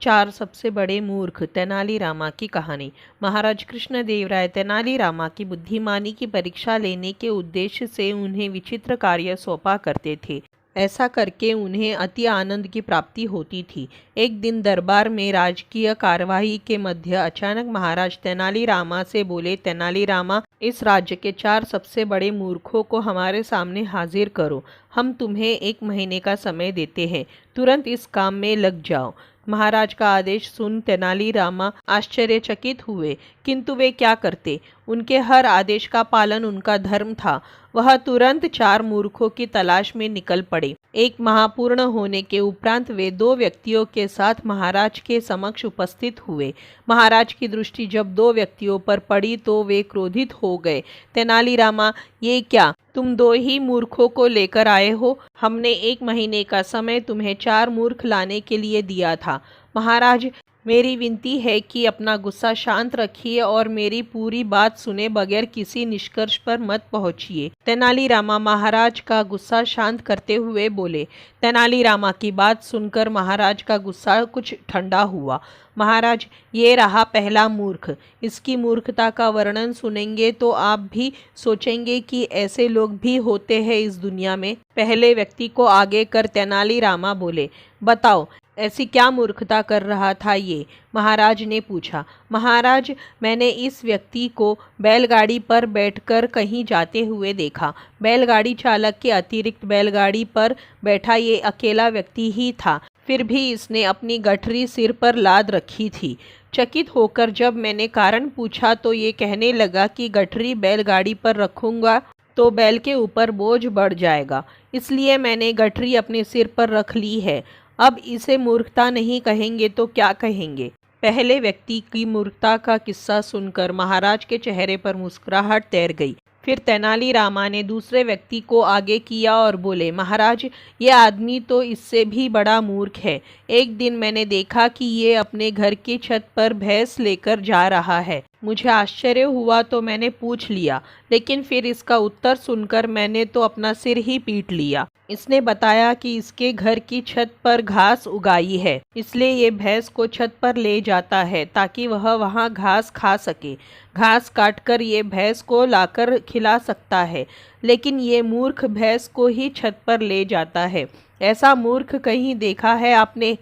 चार सबसे बड़े मूर्ख। तेनालीरामा की कहानी। महाराज कृष्णदेवराय तेनालीरामा की बुद्धिमानी की परीक्षा लेने के उद्देश्य से उन्हें विचित्र कार्य सौंपा करते थे। ऐसा करके उन्हें अति आनंद की प्राप्ति होती थी। एक दिन दरबार में राजकीय कार्यवाही के मध्य अचानक महाराज तेनालीरामा से बोले, तेनालीरामा, इस राज्य के चार सबसे बड़े मूर्खों को हमारे सामने हाजिर करो। हम तुम्हें 1 महीने का समय देते हैं, तुरंत इस काम में लग जाओ। महाराज का आदेश सुन तेनालीरामा आश्चर्यचकित हुए, किंतु वे क्या करते। उनके हर आदेश का पालन उनका धर्म था। वह तुरंत 4 मूर्खों की तलाश में निकल पड़े। 1 माह पूर्ण होने के उपरांत वे 2 व्यक्तियों के साथ महाराज के समक्ष उपस्थित हुए। महाराज की दृष्टि जब 2 व्यक्तियों पर पड़ी तो वे क्रोधित हो गए। तेनालीरामा, ये क्या, तुम 2 ही मूर्खों को लेकर आए हो? हमने 1 महीने का समय तुम्हें 4 मूर्ख लाने के लिए दिया था। महाराज, मेरी विनती है कि अपना गुस्सा शांत रखिए और मेरी पूरी बात सुने बगैर किसी निष्कर्ष पर मत पहुंचिए। तेनालीरामा महाराज का गुस्सा शांत करते हुए बोले। तेनालीरामा की बात सुनकर महाराज का गुस्सा कुछ ठंडा हुआ। महाराज, ये रहा पहला मूर्ख। इसकी मूर्खता का वर्णन सुनेंगे तो आप भी सोचेंगे कि ऐसे लोग भी होते हैं इस दुनिया में। पहले व्यक्ति को आगे कर तेनालीरामा बोले, बताओ, ऐसी क्या मूर्खता कर रहा था ये? महाराज ने पूछा। महाराज, मैंने इस व्यक्ति को बैलगाड़ी पर बैठकर कहीं जाते हुए देखा। बैलगाड़ी चालक के अतिरिक्त बैलगाड़ी पर बैठा ये अकेला व्यक्ति ही था। फिर भी इसने अपनी गठरी सिर पर लाद रखी थी। चकित होकर जब मैंने कारण पूछा तो ये कहने लगा कि गठरी बैलगाड़ी पर रखूंगा तो बैल के ऊपर बोझ बढ़ जाएगा, इसलिए मैंने गठरी अपने सिर पर रख ली है। अब इसे मूर्खता नहीं कहेंगे तो क्या कहेंगे? पहले व्यक्ति की मूर्खता का किस्सा सुनकर महाराज के चेहरे पर मुस्कुराहट तैर गई। फिर तेनालीरामा ने दूसरे व्यक्ति को आगे किया और बोले, महाराज, ये आदमी तो इससे भी बड़ा मूर्ख है। एक दिन मैंने देखा कि ये अपने घर की छत पर भैंस लेकर जा रहा है। मुझे आश्चर्य हुआ तो मैंने पूछ लिया, लेकिन फिर इसका उत्तर सुनकर मैंने तो अपना सिर ही पीट लिया। इसने बताया कि इसके घर की छत पर घास उगाई है, इसलिए ये भैंस को छत पर ले जाता है ताकि वह वहाँ घास खा सके। घास काटकर ये भैंस को लाकर खिला सकता है, लेकिन ये मूर्ख भैंस को ही छत पर ले जाता है। ऐसा मूर्ख कहीं देखा है आपने?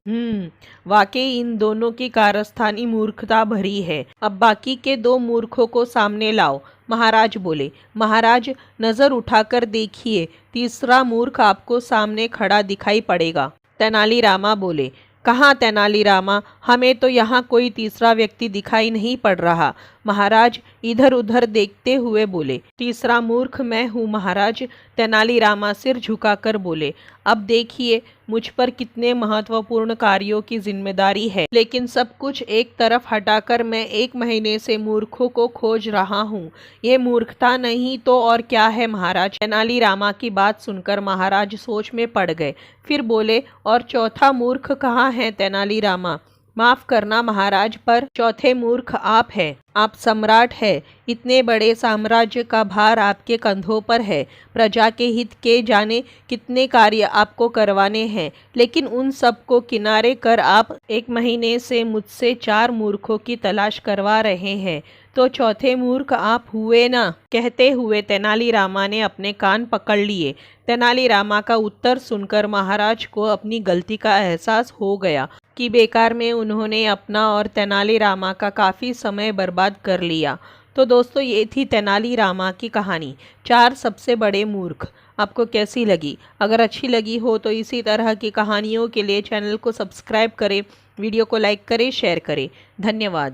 वाकई इन दोनों की कारस्तानी मूर्खता भरी है। अब बाकी के 2 मूर्खों को सामने लाओ। महाराज बोले। महाराज, नजर उठाकर देखिए, तीसरा मूर्ख आपको सामने खड़ा दिखाई पड़ेगा। तेनालीरामा बोले। कहाँ तेनालीरामा, हमें तो यहाँ कोई तीसरा व्यक्ति दिखाई नहीं पड़ रहा। महाराज इधर उधर देखते हुए बोले। तीसरा मूर्ख मैं हूँ महाराज। तेनालीरामा सिर झुकाकर बोले। अब देखिए, मुझ पर कितने महत्वपूर्ण कार्यों की जिम्मेदारी है, लेकिन सब कुछ एक तरफ हटाकर मैं 1 महीने से मूर्खों को खोज रहा हूँ। ये मूर्खता नहीं तो और क्या है महाराज? तेनालीरामा की बात सुनकर महाराज सोच में पड़ गए। फिर बोले, और चौथा मूर्ख कहाँ है तेनालीरामा? माफ करना महाराज, पर चौथे मूर्ख आप हैं। आप सम्राट हैं। इतने बड़े साम्राज्य का भार आपके कंधों पर है। प्रजा के हित के जाने कितने कार्य आपको करवाने हैं, लेकिन उन सब को किनारे कर आप 1 महीने से मुझसे 4 मूर्खों की तलाश करवा रहे हैं, तो चौथे मूर्ख आप हुए ना? कहते हुए तेनालीरामा ने अपने कान पकड़ लिए। तेनालीरामा का उत्तर सुनकर महाराज को अपनी गलती का एहसास हो गया कि बेकार में उन्होंने अपना और तेनालीरामा का काफ़ी समय बर्बाद कर लिया। तो दोस्तों, ये थी तेनालीरामा की कहानी, 4 सबसे बड़े मूर्ख। आपको कैसी लगी? अगर अच्छी लगी हो तो इसी तरह की कहानियों के लिए चैनल को सब्सक्राइब करें, वीडियो को लाइक करें, शेयर करें। धन्यवाद।